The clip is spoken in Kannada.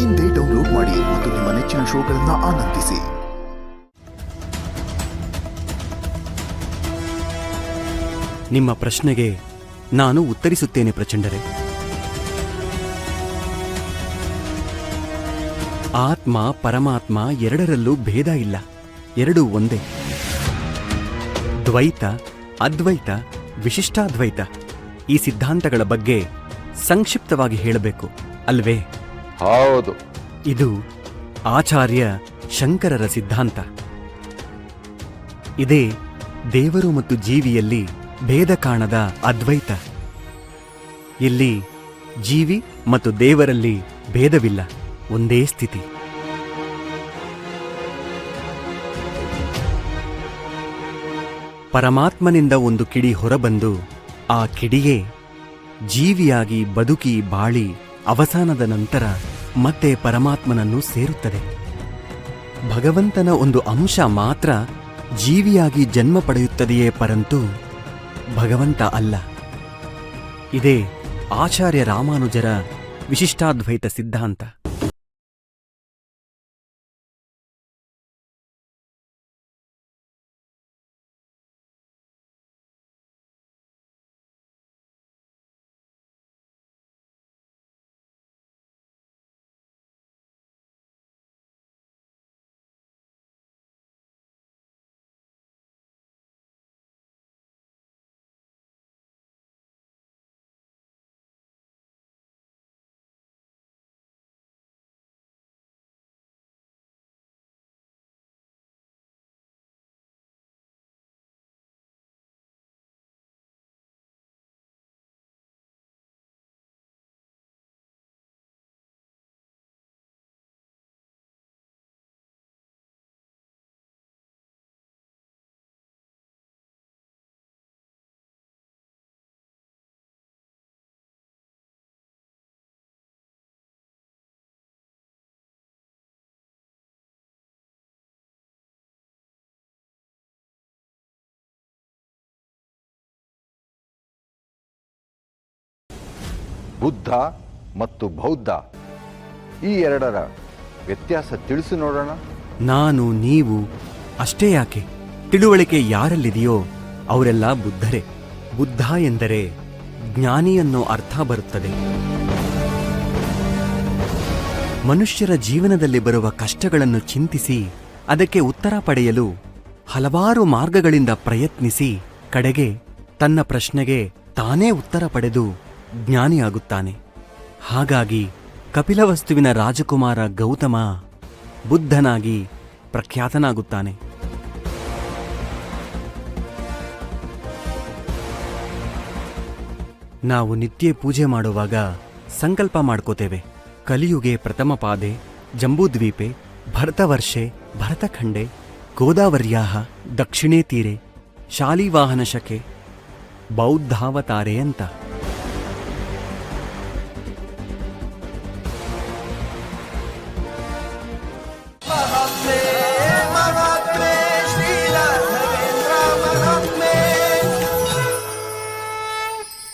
ಇಂದೇ ಡೌನ್ಲೋಡ್ ಮಾಡಿ ಮತ್ತು ನಿಮ್ಮ ನೆಚ್ಚಿನ ಶೋಗಳನ್ನು ಆನಂದಿಸಿ. ನಿಮ್ಮ ಪ್ರಶ್ನೆಗೆ ನಾನು ಉತ್ತರಿಸುತ್ತೇನೆ ಪ್ರಚಂಡರೇ. ಆತ್ಮ ಪರಮಾತ್ಮ ಎರಡರಲ್ಲೂ ಭೇದ ಇಲ್ಲ, ಎರಡೂ ಒಂದೇ. ದ್ವೈತ, ಅದ್ವೈತ, ವಿಶಿಷ್ಟಾದ್ವೈತ ಈ ಸಿದ್ಧಾಂತಗಳ ಬಗ್ಗೆ ಸಂಕ್ಷಿಪ್ತವಾಗಿ ಹೇಳಬೇಕು ಅಲ್ವೇ? ಹೌದು. ಇದು ಆಚಾರ್ಯ ಶಂಕರರ ಸಿದ್ಧಾಂತ. ಇದೇ ದೇವರು ಮತ್ತು ಜೀವಿಯಲ್ಲಿ ಭೇದ ಕಾಣದ ಅದ್ವೈತ. ಇಲ್ಲಿ ಜೀವಿ ಮತ್ತು ದೇವರಲ್ಲಿ ಭೇದವಿಲ್ಲ, ಒಂದೇ ಸ್ಥಿತಿ. ಪರಮಾತ್ಮನಿಂದ ಒಂದು ಕಿಡಿ ಹೊರಬಂದು ಆ ಕಿಡಿಯೇ ಜೀವಿಯಾಗಿ ಬದುಕಿ ಬಾಳಿ ಅವಸಾನದ ನಂತರ ಮತ್ತೆ ಪರಮಾತ್ಮನನ್ನು ಸೇರುತ್ತದೆ. ಭಗವಂತನ ಒಂದು ಅಂಶ ಮಾತ್ರ ಜೀವಿಯಾಗಿ ಜನ್ಮ ಪಡೆಯುತ್ತದೆಯೇ ಪರಂತು ಭಗವಂತ ಅಲ್ಲ. ಇದೇ ಆಚಾರ್ಯ ರಾಮಾನುಜರ ವಿಶಿಷ್ಟಾದ್ವೈತ ಸಿದ್ಧಾಂತ. ಬುದ್ಧ ಮತ್ತು ಬೌದ್ಧ ಈ ಎರಡರ ವ್ಯತ್ಯಾಸ ತಿಳಿಸಿ ನೋಡೋಣ. ನಾನು, ನೀವು ಅಷ್ಟೇ ಯಾಕೆ, ತಿಳುವಳಿಕೆ ಯಾರಲ್ಲಿದೆಯೋ ಅವರೆಲ್ಲ ಬುದ್ಧರೇ. ಬುದ್ಧ ಎಂದರೆ ಜ್ಞಾನಿ ಅನ್ನೋ ಅರ್ಥ ಬರುತ್ತದೆ. ಮನುಷ್ಯರ ಜೀವನದಲ್ಲಿ ಬರುವ ಕಷ್ಟಗಳನ್ನು ಚಿಂತಿಸಿ ಅದಕ್ಕೆ ಉತ್ತರ ಪಡೆಯಲು ಹಲವಾರು ಮಾರ್ಗಗಳಿಂದ ಪ್ರಯತ್ನಿಸಿ ಕಡೆಗೆ ತನ್ನ ಪ್ರಶ್ನೆಗೆ ತಾನೇ ಉತ್ತರ ಪಡೆದು ಜ್ಞಾನಿಯಾಗುತ್ತಾನೆ. ಹಾಗಾಗಿ ಕಪಿಲವಸ್ತುವಿನ ರಾಜಕುಮಾರ ಗೌತಮ ಬುದ್ಧನಾಗಿ ಪ್ರಖ್ಯಾತನಾಗುತ್ತಾನೆ. ನಾವು ನಿತ್ಯ ಪೂಜೆ ಮಾಡುವಾಗ ಸಂಕಲ್ಪ ಮಾಡ್ಕೋತೇವೆ. ಕಲಿಯುಗೆ ಪ್ರಥಮ ಪಾದೆ ಜಂಬೂದ್ವೀಪೆ ಭರತವರ್ಷೆ ಭರತಖಂಡೆ ಗೋದಾವರ್ಯಾಹ ದಕ್ಷಿಣೇ ತೀರೆ ಶಾಲಿವಾಹನ ಶಕೆ ಬೌದ್ಧಾವತಾರೆ ಅಂತ.